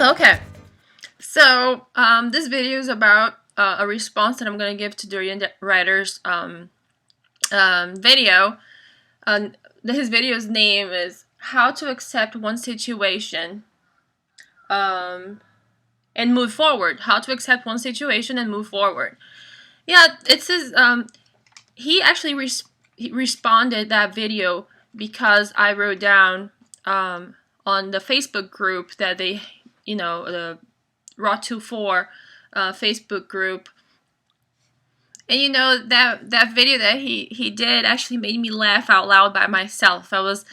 Okay, so this video is about a response that I'm going to give to Durianrider's video. His video's name is How to Accept One Situation and Move Forward. How to Accept One Situation and Move Forward. Yeah, it says he actually responded that video because I wrote down on the Facebook group that they, the Raw24 Facebook group. And that video that he did actually made me laugh out loud by myself. I was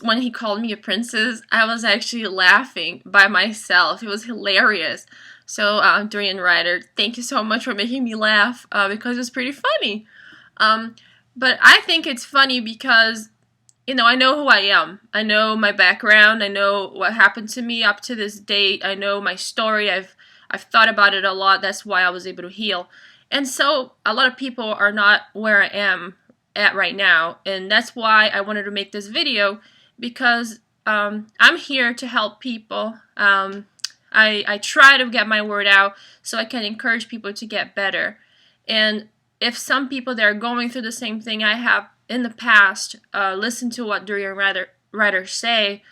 when he called me a princess, I was actually laughing by myself. It was hilarious. So Durianrider, thank you so much for making me laugh because it was pretty funny. But I think it's funny because I know who I am. I know my background. I know what happened to me up to this date. I know my story. I've thought about it a lot. That's why I was able to heal. And so a lot of people are not where I am at right now. And that's why I wanted to make this video, because I'm here to help people. I try to get my word out so I can encourage people to get better. And if some people that are going through the same thing I have in the past listen to what Durianrider say,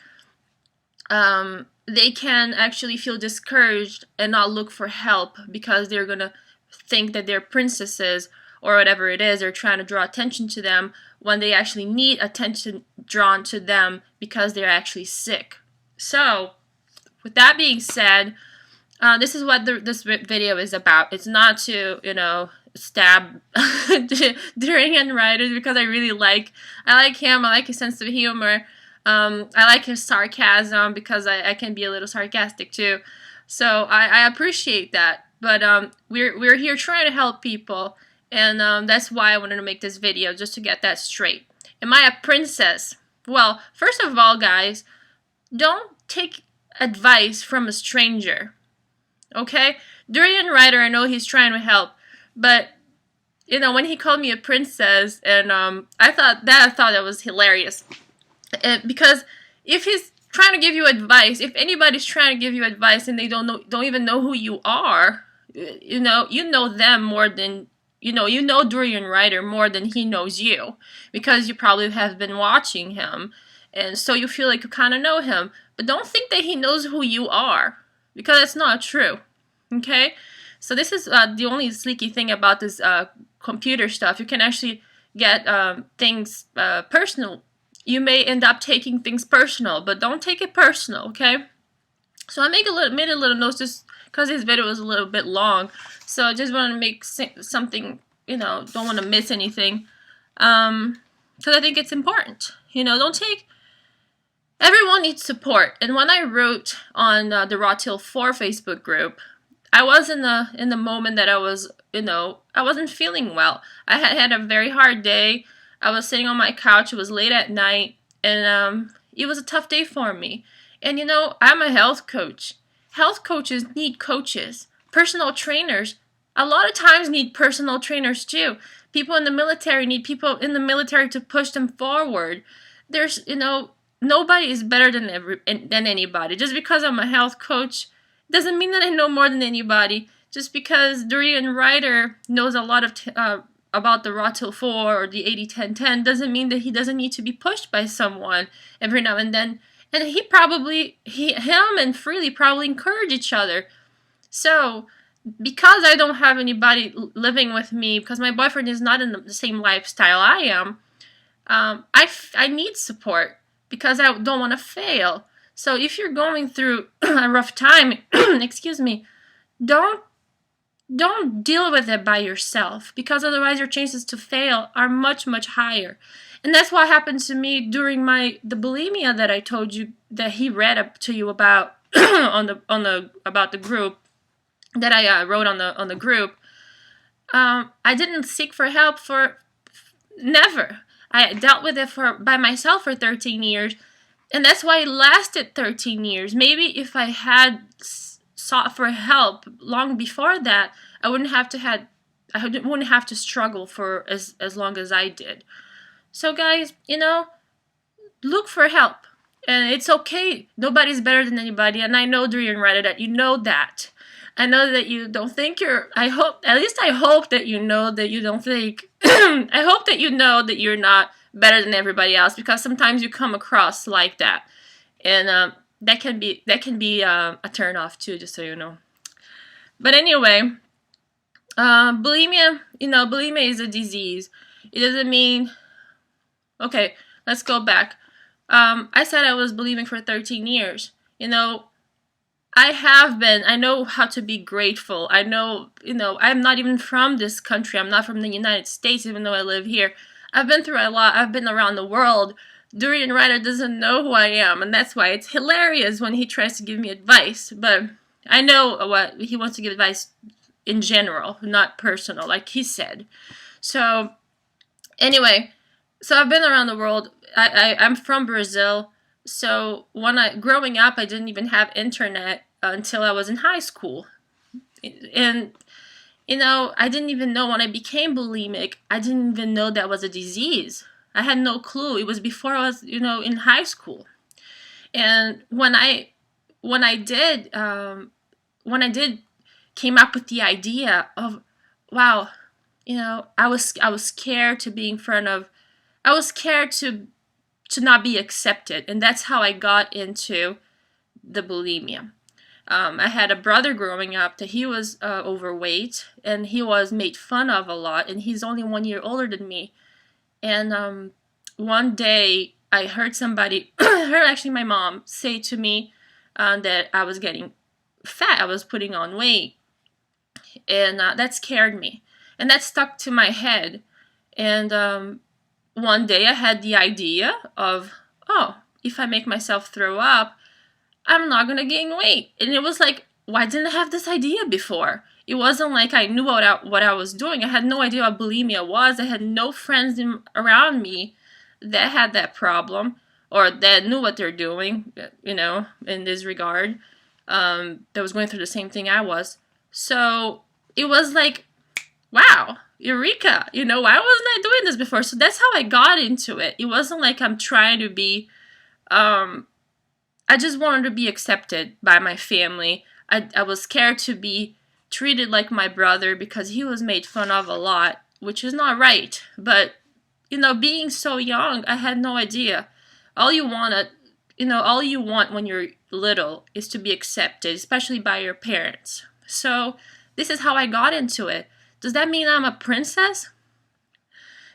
they can actually feel discouraged and not look for help because they're going to think that they're princesses or whatever it is. They're trying to draw attention to them when they actually need attention drawn to them because they're actually sick. So, with that being said, this is what this video is about. It's not to, stab Durianrider because I like him. I like his sense of humor. I like his sarcasm because I can be a little sarcastic too. So I appreciate that. But we're here trying to help people, and that's why I wanted to make this video, just to get that straight. Am I a princess? Well, first of all, guys, don't take advice from a stranger. Okay? Durianrider, I know he's trying to help, but when he called me a princess, and I thought that was hilarious, because if he's trying to give you advice, if anybody's trying to give you advice and they don't even know who you are, you know them more than you know Durianrider more than he knows you, because you probably have been watching him, and so you feel like you kind of know him. But don't think that he knows who you are, because that's not true. Okay, so this is the only sleeky thing about this computer stuff. You can actually get things personal. You may end up taking things personal, but don't take it personal, okay? So I made a little notes just because this video was a little bit long. So I just want to make something, don't want to miss anything. Because I think it's important. Don't take... Everyone needs support. And when I wrote on the Raw24 Facebook group, I was in the moment that I was, I wasn't feeling well. I had a very hard day. I was sitting on my couch. It was late at night, and it was a tough day for me. And I'm a health coach. Health coaches need coaches. Personal trainers, a lot of times, need personal trainers too. People in the military need people in the military to push them forward. There's, nobody is better than anybody. Just because I'm a health coach doesn't mean that I know more than anybody. Just because Durianrider knows a lot of about the Raw24 or the 80-10-10 doesn't mean that he doesn't need to be pushed by someone every now and then. And him and Freely probably encourage each other. So, because I don't have anybody living with me, because my boyfriend is not in the same lifestyle I am, I need support because I don't want to fail. So if you're going through a rough time, excuse me, don't deal with it by yourself, because otherwise your chances to fail are much, much higher. And that's what happened to me during the bulimia that I told you that he read up to you about about the group that I wrote on the group. I didn't seek for help for never. I dealt with it by myself for 13 years, and that's why it lasted 13 years. Maybe if I had sought for help long before that, I wouldn't have to struggle for as long as I did. So guys, look for help. And it's okay. Nobody's better than anybody. And I know, Durianrider, that you know that. I know that you don't think you're. I hope, at least I hope that you know that you don't think. I hope that you know that you're not better than everybody else, because sometimes you come across like that, and that can be a turn off too. Just so you know. But anyway, bulimia. Bulimia is a disease. It doesn't mean. Okay, let's go back. I said I was bulimic for 13 years. I know how to be grateful. I know, I'm not even from this country. I'm not from the United States, even though I live here. I've been through a lot. I've been around the world. Durianrider doesn't know who I am, and that's why it's hilarious when he tries to give me advice. But I know what he wants to give advice in general, not personal, like he said. So, anyway, I've been around the world. I'm from Brazil. So growing up, I didn't even have internet until I was in high school. And, I didn't even know when I became bulimic, I didn't even know that was a disease. I had no clue. It was before I was, in high school. And when I did came up with the idea of, wow, I was scared to be in front of, I was scared to not be accepted, and that's how I got into the bulimia. I had a brother growing up that he was overweight, and he was made fun of a lot, and he's only 1 year older than me. And one day I heard somebody, I heard actually my mom say to me that I was getting fat, I was putting on weight, and that scared me, and that stuck to my head. And one day I had the idea of, oh, if I make myself throw up, I'm not going to gain weight. And it was like, why didn't I have this idea before? It wasn't like I knew what I was doing. I had no idea what bulimia was. I had no friends around me that had that problem or that knew what they're doing, in this regard, that was going through the same thing I was. So it was like, wow, eureka, why wasn't I doing this before? So that's how I got into it. It wasn't like I'm trying to be, I just wanted to be accepted by my family. I was scared to be treated like my brother because he was made fun of a lot, which is not right. But, being so young, I had no idea. All you want when you're little is to be accepted, especially by your parents. So this is how I got into it. Does that mean I'm a princess?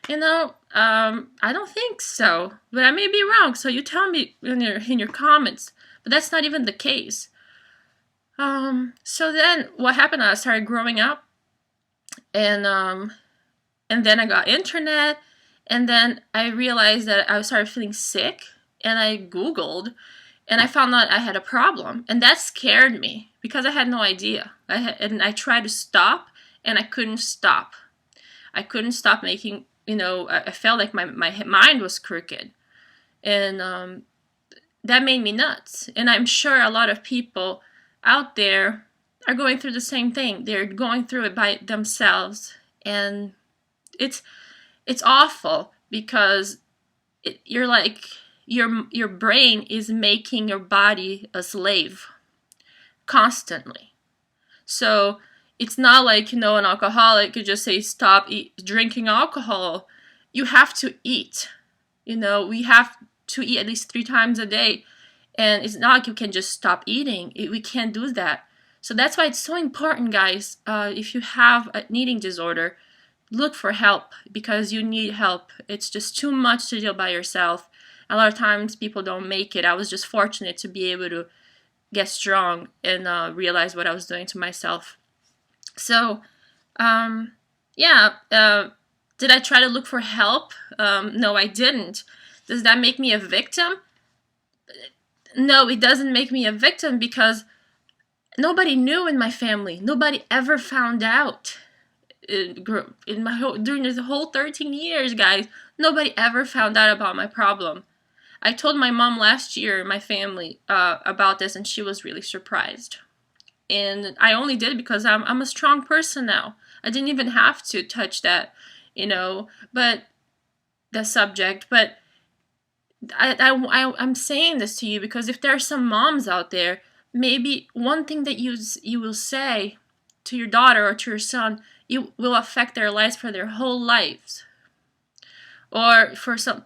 I don't think so, but I may be wrong. So you tell me in your comments. But that's not even the case. So then what happened? I started growing up, and then I got internet, and then I realized that I started feeling sick, and I Googled, and I found out I had a problem, and that scared me because I had no idea. And I tried to stop, and I couldn't stop. I couldn't stop making, I felt like my mind was crooked. And that made me nuts. And I'm sure a lot of people out there are going through the same thing. They're going through it by themselves. And it's awful because you're like, your brain is making your body a slave constantly. So it's not like, an alcoholic could just say, stop drinking alcohol. You have to eat. We have to eat at least 3 times a day. And it's not like you can just stop eating. We can't do that. So that's why it's so important, guys. If you have an eating disorder, look for help because you need help. It's just too much to deal by yourself. A lot of times people don't make it. I was just fortunate to be able to get strong and realize what I was doing to myself. So, did I try to look for help? No, I didn't. Does that make me a victim? No, it doesn't make me a victim because nobody knew in my family. Nobody ever found out. During this whole 13 years, guys, nobody ever found out about my problem. I told my mom last year, my family, about this, and she was really surprised. And I only did it because I'm a strong person now. I didn't even have to touch that, but the subject. But I'm saying this to you because if there are some moms out there, maybe one thing that you will say to your daughter or to your son, it will affect their lives for their whole lives, or for some,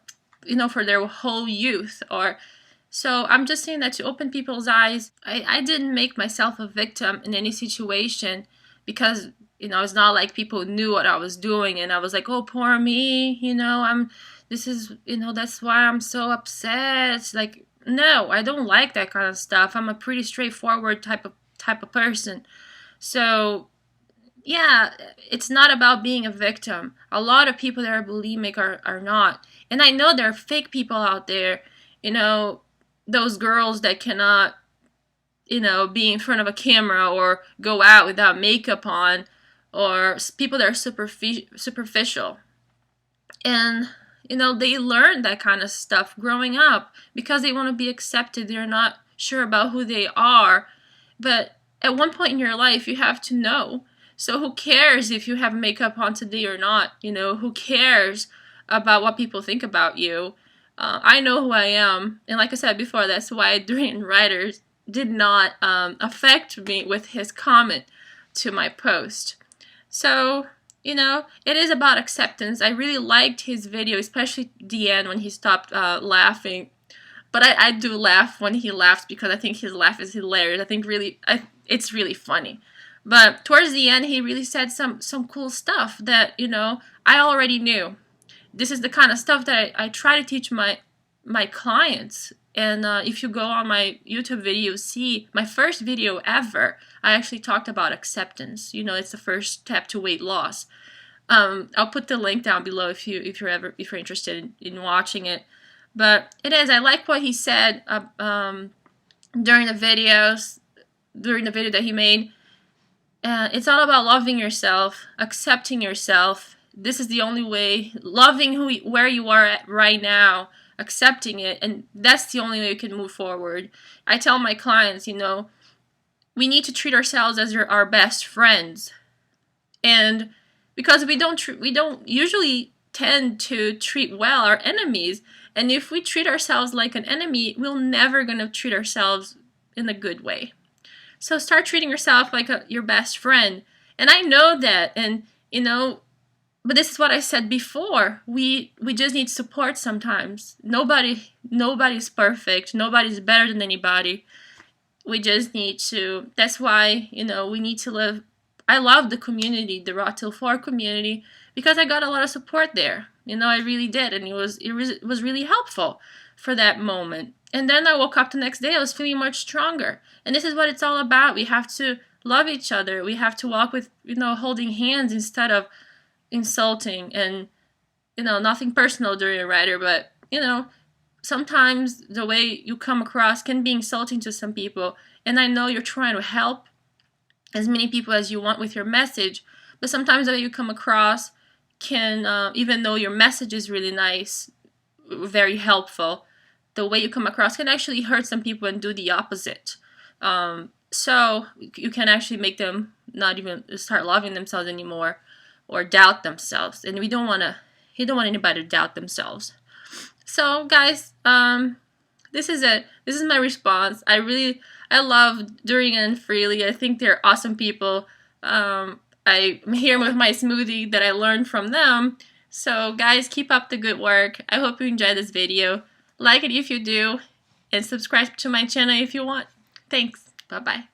for their whole youth. Or so I'm just saying that to open people's eyes. I didn't make myself a victim in any situation, because it's not like people knew what I was doing and I was like, oh, poor me, this is, that's why I'm so upset. It's like, no, I don't like that kind of stuff. I'm a pretty straightforward type of person. So yeah, it's not about being a victim. A lot of people that are bulimic are not. And I know there are fake people out there, those girls that cannot, be in front of a camera or go out without makeup on, or people that are superficial. And, they learn that kind of stuff growing up because they want to be accepted. They're not sure about who they are. But at one point in your life, you have to know. So who cares if you have makeup on today or not? Who cares about what people think about you? I know who I am. And like I said before, that's why Durianrider did not affect me with his comment to my post. So, it is about acceptance. I really liked his video, especially the end when he stopped laughing. But I do laugh when he laughs because I think his laugh is hilarious. I think it's really funny. But towards the end, he really said some cool stuff that, I already knew. This is the kind of stuff that I try to teach my clients. And if you go on my YouTube video, see my first video ever, I actually talked about acceptance. It's the first step to weight loss. I'll put the link down below if you're interested in watching it. But it is. I like what he said during the video that he made. It's all about loving yourself, accepting yourself. This is the only way. Loving where you are at right now, accepting it, and that's the only way you can move forward. I tell my clients, we need to treat ourselves as our best friends, and because we don't usually tend to treat well our enemies, and if we treat ourselves like an enemy, we're never gonna treat ourselves in a good way. So start treating yourself like your best friend. And I know that, and but this is what I said before. We just need support sometimes. Nobody's perfect. Nobody's better than anybody. We just need to. That's why we need to live. I love the community, the Raw Till 4 community, because I got a lot of support there. I really did, and it was really helpful for that moment. And then I woke up the next day, I was feeling much stronger. And this is what it's all about. We have to love each other. We have to walk with, holding hands instead of insulting. And, nothing personal Durianrider, but, sometimes the way you come across can be insulting to some people. And I know you're trying to help as many people as you want with your message, but sometimes the way you come across can, even though your message is really nice, very helpful, the way you come across can actually hurt some people and do the opposite. So you can actually make them not even start loving themselves anymore, or doubt themselves. And you don't want anybody to doubt themselves. So guys, this is it. This is my response. I love Durian and Freely. I think they're awesome people. I'm here with my smoothie that I learned from them. So guys, keep up the good work. I hope you enjoyed this video. Like it if you do, and subscribe to my channel if you want. Thanks. Bye-bye.